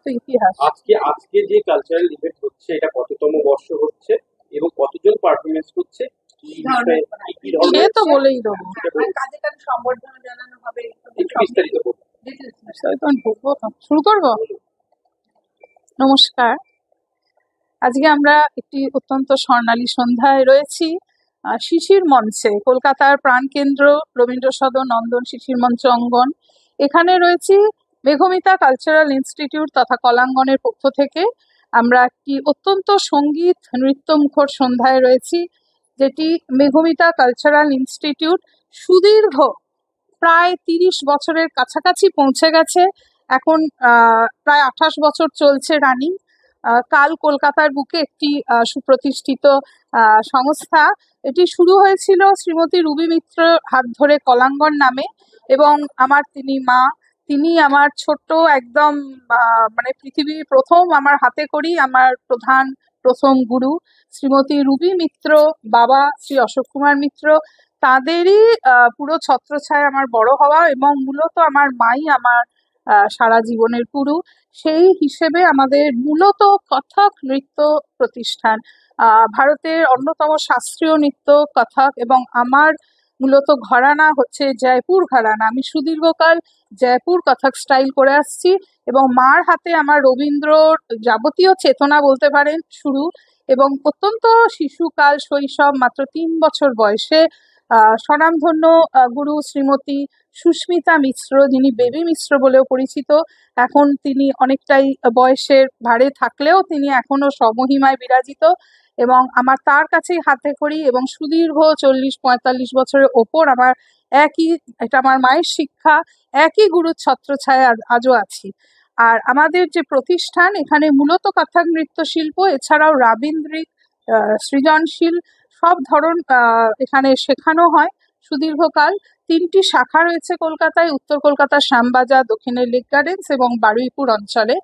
তো ইতিহাস। আজকে আজকে যে কালচারাল ইভেন্ট হচ্ছে এটা কততম বর্ষ হচ্ছে এবং কতজন পারফরমেন্স করছে, কি বিষয়ে কি সে ধরনের তো বলেই দেবো, সম্বর্ধনা জানানো হবে, একটু বিস্তারিত বলুন। শুরু করবো। নমস্কার, আজকে আমরা একটি অত্যন্ত স্বর্ণালী সন্ধ্যায় রয়েছি শিশির মঞ্চে, কলকাতার প্রাণকেন্দ্র রবীন্দ্র সদন নন্দন শিশির মঞ্চ অঙ্গন। এখানে রয়েছি মেঘমিতা কালচারাল ইনস্টিটিউট তথা কলাঙ্গনের পক্ষ থেকে। আমরা একটি অত্যন্ত সঙ্গীত নৃত্যমুখর সন্ধ্যায় রয়েছি, যেটি মেঘমিতা কালচারাল ইনস্টিটিউট সুদীর্ঘ প্রায় 30 বছরের কাছাকাছি পৌঁছে গেছে। এখন প্রায় 28 বছর চলছে রানিং। কাল কলকাতার বুকে একটি সুপ্রতিষ্ঠিত সংস্থা। এটি শুরু হয়েছিল শ্রীমতী রুবি মিত্র হাত ধরে কলাঙ্গন নামে, এবং আমার তিনি মা, তিনি আমার ছোট্ট একদম মানে পৃথিবীর প্রথম আমার হাতে করি আমার প্রথম গুরু শ্রীমতী রুবি মিত্র, বাবা শ্রী অশোক কুমার মিত্র, তাদেরই পুরো ছত্রছায়ায় আমার বড় হওয়া, এবং মূলত আমার মাই আমার সারা জীবনের গুরু। সেই হিসেবে আমাদের মূলত কথক নৃত্য প্রতিষ্ঠান, ভারতের অন্যতম শাস্ত্রীয় নৃত্য কথক, এবং আমার মূলত ঘরানা হচ্ছে জয়পুর ঘরানা। আমি সুদীর্ঘকাল জয়পুর কথক স্টাইল করে আসছি, এবং মার হাতে আমার রবীন্দ্রর যাবতীয় চেতনা বলতে পারেন শুরু। এবং অত্যন্ত শিশুকাল শৈশব মাত্র 3 বছর বয়সে স্বনামধন্য গুরু শ্রীমতী সুস্মিতা মিশ্র, যিনি বেবি মিশ্র বলেও পরিচিত, এখন তিনি অনেকটাই বয়সের ভারে থাকলেও তিনি এখনো স্বমহিমায় বিরাজিত, এবং আমার তার কাছেই হাতে করি, এবং সুদীর্ঘ 40-45 বছরের ওপর আমার এটা আমার মায়ের শিক্ষা, একই গুরুর ছত্রছায়ায় আজও আছি। আর আমাদের যে প্রতিষ্ঠান, এখানে মূলত কথক নৃত্য শিল্প এছাড়াও রাবীন্দ্রিক সৃজনশীল সব ধরন এখানে শেখানো হয় সুদীর্ঘকাল। 3টি শাখা রয়েছে কলকাতায়, উত্তর কলকাতার শ্যামবাজার, দক্ষিণের লেক গার্ডেন্স এবং বারুইপুর অঞ্চলে।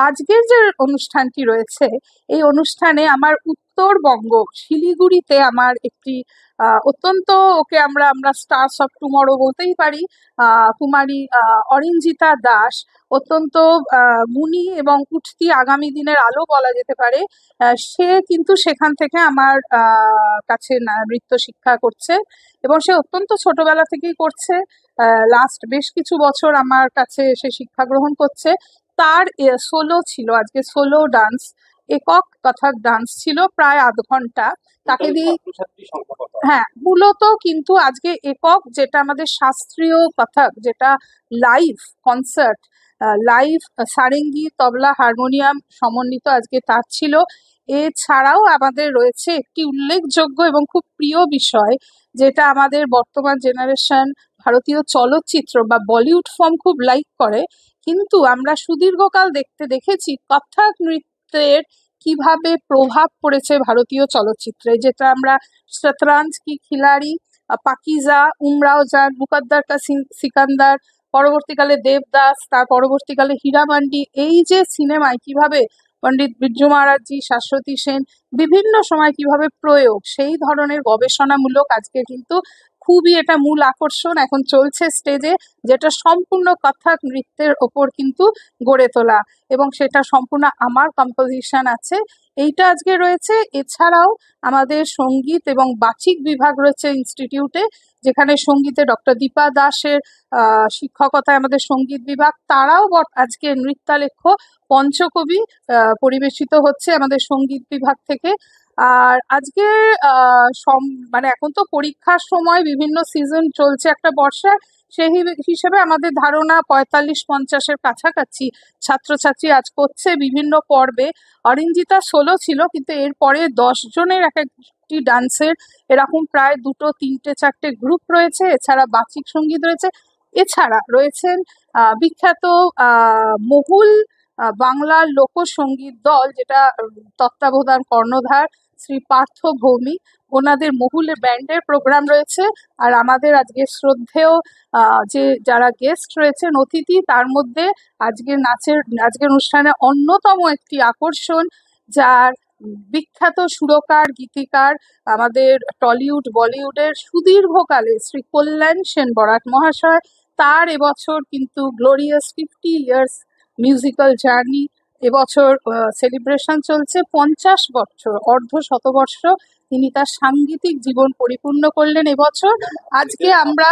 আজকের যে অনুষ্ঠানটি রয়েছে, এই অনুষ্ঠানে আমার উত্তরবঙ্গ শিলিগুড়িতে আমার একটি অত্যন্ত, ওকে আমরা স্টার্স অফ টুমরো বলতেই পারি, কুমারী অরিঞ্জিতা দাস, অত্যন্ত গুণী এবং উঠতি আগামী দিনের আলো বলা যেতে পারে। সে কিন্তু সেখান থেকে আমার কাছে নৃত্য শিক্ষা করছে, এবং সে অত্যন্ত ছোটবেলা থেকেই করছে। লাস্ট বেশ কিছু বছর আমার কাছে সে শিক্ষা গ্রহণ করছে। তার সোলো ছিল, আজকে সোলো ডান্স, একক কথক ডান্স ছিল প্রায় আধ ঘন্টা। তাকে দিয়ে হ্যাঁ মূলত, কিন্তু আজকে একক যেটা আমাদের শাস্ত্রীয় কথক, যেটা লাইভ কনসার্ট, লাইভ সারেঙ্গি তবলা হারমোনিয়াম সমন্বিত, আজকে তার ছিল। এছাড়াও আমাদের রয়েছে একটি উল্লেখযোগ্য এবং খুব প্রিয় বিষয়, যেটা আমাদের বর্তমান জেনারেশন ভারতীয় চলচ্চিত্র বা বলিউড ফর্ম খুব লাইক করে, কিন্তু আমরা সুদীর্ঘকাল দেখেছি কথক নৃত্যের কিভাবে প্রভাব পড়েছে ভারতীয় চলচ্চিত্রে, যেটা আমরা শতরঞ্জ কি খিলাড়ি, পাকিজা, উমরাও জান, মুকদ্দর কা সিকান্দার, পরবর্তীকালে দেবদাস, তার পরবর্তীকালে হীরামান্ডি, এই যে সিনেমায় কিভাবে পণ্ডিত বিরজু মহারাজজি, শাশ্বতী সেন বিভিন্ন সময় কিভাবে প্রয়োগ, সেই ধরনের গবেষণামূলক আজকে কিন্তু খুবই এটা মূল আকর্ষণ এখন চলছে স্টেজে, যেটা সম্পূর্ণ কথক নৃত্যের ওপর কিন্তু গড়ে তোলা, এবং সেটা সম্পূর্ণ আমার কম্পোজিশন আছে, এইটা আজকে রয়েছে। এছাড়াও আমাদের সঙ্গীত এবং বাচিক বিভাগ রয়েছে ইনস্টিটিউটে, যেখানে সঙ্গীতে ডক্টর দীপা দাসের শিক্ষকতায় আমাদের সঙ্গীত বিভাগ, তারাও আজকে নৃত্যালেখ্য পঞ্চকবি পরিবেশিত হচ্ছে আমাদের সঙ্গীত বিভাগ থেকে। আর আজকে মানে এখন তো পরীক্ষার সময়, বিভিন্ন সিজন চলছে একটা বর্ষার, সেই হিসেবে আমাদের ধারণা 45-50-এর কাছাকাছি ছাত্রছাত্রী আজ করছে বিভিন্ন পর্বে। অরিঞ্জিতা সোলো ছিল, কিন্তু এরপরে 10 জনের একটি ডান্সের এরকম প্রায় 2, 3, 4টে গ্রুপ রয়েছে। এছাড়া বাচিক সঙ্গীত রয়েছে, এছাড়া রয়েছেন বিখ্যাত মহুল বাংলা লোকসঙ্গীত দল, যেটা তত্ত্বাবধান কর্ণধার শ্রী পার্থ ভৌমিক, ওনাদের মহুলের ব্যান্ডের প্রোগ্রাম রয়েছে। আর আমাদের আজকে শ্রদ্ধেয় যে যারা গেস্ট রয়েছেন অতিথি, তার মধ্যে আজকের অনুষ্ঠানে অন্যতম একটি আকর্ষণ, যার বিখ্যাত সুরকার গীতিকার আমাদের টলিউড বলিউডের সুদীর্ঘকালে শ্রী কল্যাণ সেন বরাট মহাশয়, তার এবছর কিন্তু গ্লোরিয়াস 50 ইয়ার্স মিউজিক্যাল জার্নি এবছর সেলিব্রেশন চলছে 50 বছর, অর্ধ শতবর্ষ তিনি তার সাংগীতিক জীবন পরিপূর্ণ করলেন এবছর। আজকে আমরা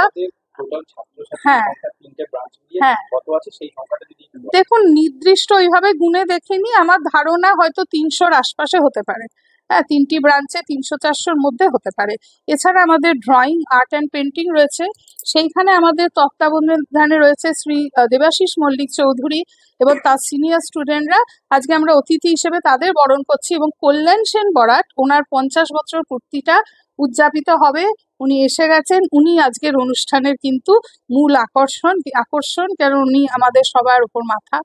টোটাল ছাত্রছাত্রীর হ্যাঁ সংখ্যা 3টে ব্রাঞ্চ মিলিয়ে হ্যাঁ কত আছে সেই সংখ্যাটা যদি একটু বলেন। দেখুন, নির্দিষ্ট ওইভাবে গুণে দেখিনি, আমার ধারণা হয়তো 300-র আশপাশে হতে পারে। হ্যাঁ, 3টি ব্রাঞ্চে 300-400-র মধ্যে হতে পারে। এছাড়া আমাদের ড্রয়িং, আর্ট অ্যান্ড পেন্টিং রয়েছে, সেইখানে আমাদের তত্ত্বাবধানে রয়েছে শ্রী দেবাশিস মল্লিক চৌধুরী এবং তার সিনিয়র স্টুডেন্টরা। আজকে আমরা অতিথি হিসেবে তাদের বরণ করছি এবং কল্যাণ সেন বরাট, ওনার 50 বছর পূর্তিটা উদযাপিত হবে, উনি এসে গেছেন। উনি আজকের অনুষ্ঠানের কিন্তু মূল আকর্ষণ, কারণ উনি আমাদের সবার উপর মাথা।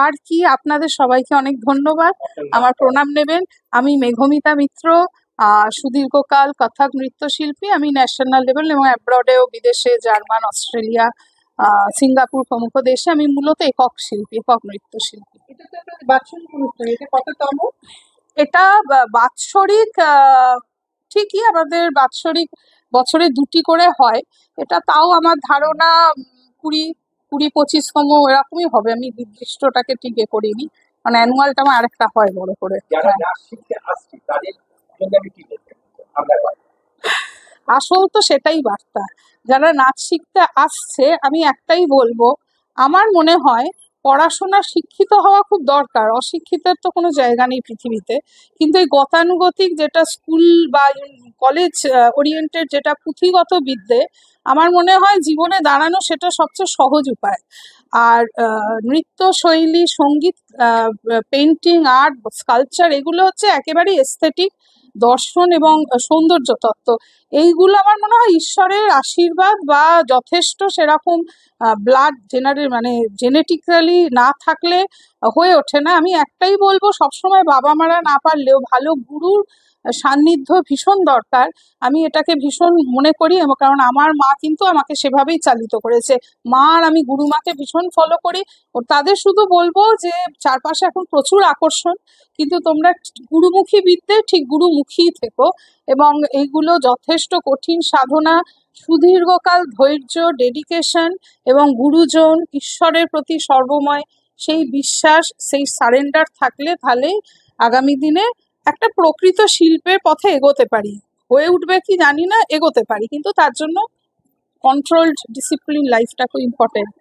আর কি, আপনাদের সবাইকে অনেক ধন্যবাদ, আমার প্রণাম নেবেন। আমি মেঘমিতা মিত্র, সুদীর্ঘকাল কথক নৃত্যশিল্পী। আমি ন্যাশনাল লেভেল এবং অ্যাব্রডেও, বিদেশে জার্মান, অস্ট্রেলিয়া, সিঙ্গাপুর প্রমুখ দেশে আমি মূলত একক নৃত্যশিল্পী। এটা তো একটা বাৎসরিক অনুষ্ঠান, এটা কততম? এটা বাৎসরিক, ঠিকই আমাদের বাৎসরিক বছরে 2টি করে হয়। এটা তাও আমার ধারণা 20-25তম এরকমই হবে। আমি নির্দিষ্টটাকে ঠিক করিনি, মানে অ্যানুয়ালটা আমার আরেকটা হয় বড় করে। যারা হ্যাঁ, নাচ শিখতে আসছে তাদের জন্য আমি কি বলতে আমরা আসল তো সেটাই বার্তা। যারা নাচ শিখতে আসছে, আমি একটাই বলবো, আমার মনে হয় পড়াশোনা শিক্ষিত হওয়া খুব দরকার, অশিক্ষিতের তো কোনো জায়গা নেই পৃথিবীতে। কিন্তু এই গতানুগতিক যেটা স্কুল বা কলেজ ওরিয়েন্টেড যেটা পুঁথিগত বিদ্যে, আমার মনে হয় জীবনে দাঁড়ানো সেটা সবচেয়ে সহজ উপায়। আর নৃত্য শৈলী, সঙ্গীত, পেন্টিং, আর্ট, স্কাল্পচার, এগুলো হচ্ছে একেবারেই এস্থেটিক দর্শন এবং সৌন্দর্য তত্ত্ব। এইগুলো আমার মনে হয় ঈশ্বরের আশীর্বাদ বা যথেষ্ট সেরকম ব্লাড মানে জেনেটিক্যালি না থাকলে হয়ে ওঠে না। আমি একটাই বলবো, সবসময় বাবা মারা না পারলেও ভালো গুরুর সান্নিধ্য ভীষণ দরকার। আমি এটাকে ভীষণ মনে করি, এবং কারণ আমার মা কিন্তু আমাকে সেভাবেই চালিত করেছে। মা আর আমি গুরুমাকে ভীষণ ফলো করি। ও তাদের শুধু বলবো যে চারপাশে এখন প্রচুর আকর্ষণ, কিন্তু তোমরা গুরুমুখী বিদ্যে ঠিক গুরুমুখী থেকো, এবং এইগুলো যথেষ্ট কঠিন সাধনা, সুদীর্ঘকাল ধৈর্য, ডেডিকেশন, এবং গুরুজন, ঈশ্বরের প্রতি সর্বময় সেই বিশ্বাস, সেই সারেন্ডার থাকলে তাহলে আগামী দিনে একটা প্রকৃত শিল্পের পথে এগোতে পারি। হয়ে উঠবে কি জানি না, এগোতে পারি, কিন্তু তার জন্য কন্ট্রোলড ডিসিপ্লিন লাইফটা খুব ইম্পর্টেন্ট।